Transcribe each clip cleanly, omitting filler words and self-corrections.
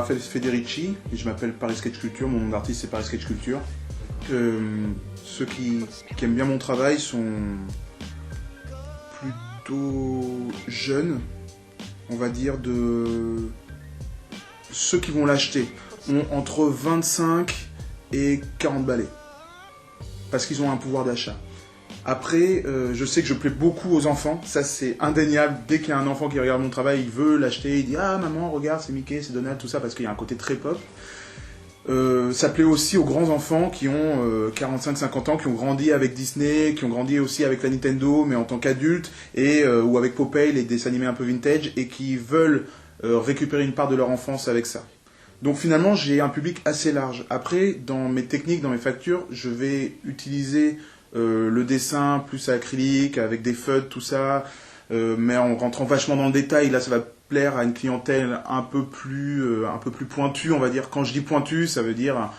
Raphaël Federici et je m'appelle Paris Sketch Culture, mon nom d'artiste c'est Paris Sketch Culture. Ceux qui aiment bien mon travail sont plutôt jeunes, on va dire, de ceux qui vont l'acheter ont entre 25 et 40 balais, parce qu'ils ont un pouvoir d'achat. Après, je sais que je plais beaucoup aux enfants, ça c'est indéniable. Dès qu'il y a un enfant qui regarde mon travail, il veut l'acheter, il dit « Ah maman, regarde, c'est Mickey, c'est Donald, tout ça », parce qu'il y a un côté très pop. Ça plaît aussi aux grands enfants qui ont 45-50 ans, qui ont grandi avec Disney, qui ont grandi aussi avec la Nintendo, mais en tant qu'adultes, ou avec Popeye, les dessins animés un peu vintage, et qui veulent récupérer une part de leur enfance avec ça. Donc finalement, j'ai un public assez large. Après, dans mes techniques, dans mes factures, je vais utiliser le dessin plus à acrylique, avec des feutres, tout ça, mais en rentrant vachement dans le détail. Là, ça va plaire à une clientèle un peu plus pointue, on va dire. Quand je dis pointue, ça veut dire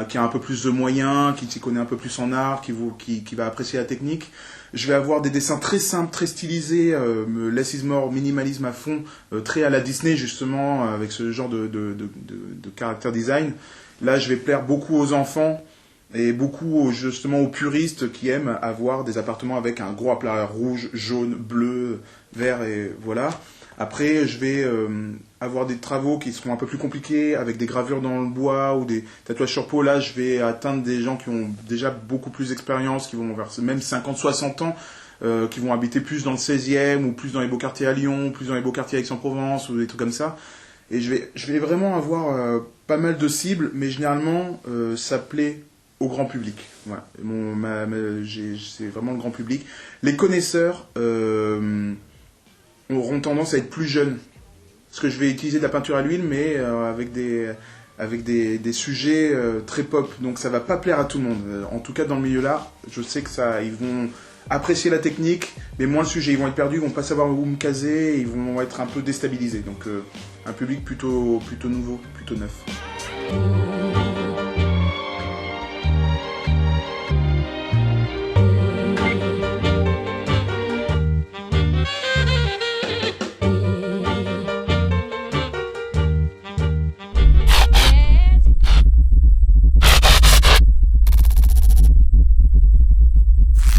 qui a un peu plus de moyens, qui s'y connaît un peu plus en art, qui va apprécier la technique. Je vais avoir des dessins très simples, très stylisés, less is more, minimalisme à fond, très à la Disney justement, avec ce genre de character design. Là, je vais plaire beaucoup aux enfants et beaucoup justement aux puristes qui aiment avoir des appartements avec un gros aplat rouge, jaune, bleu, vert et voilà. Après, je vais avoir des travaux qui seront un peu plus compliqués, avec des gravures dans le bois ou des tatouages sur peau. Là, je vais atteindre des gens qui ont déjà beaucoup plus d'expérience, qui vont vers même 50-60 ans, qui vont habiter plus dans le 16e, ou plus dans les beaux quartiers à Lyon, ou plus dans les beaux quartiers à Aix-en-Provence, ou des trucs comme ça. Et je vais vraiment avoir pas mal de cibles, mais généralement, ça plaît au grand public. Voilà. C'est vraiment le grand public. Les connaisseurs auront tendance à être plus jeunes. Parce que je vais utiliser de la peinture à l'huile, mais avec des sujets très pop. Donc ça va pas plaire à tout le monde. En tout cas, dans le milieu-là, je sais que ils vont apprécier la technique, mais moins le sujet. Ils vont être perdus, ils vont pas savoir où me caser, ils vont être un peu déstabilisés. Donc un public plutôt nouveau, plutôt neuf.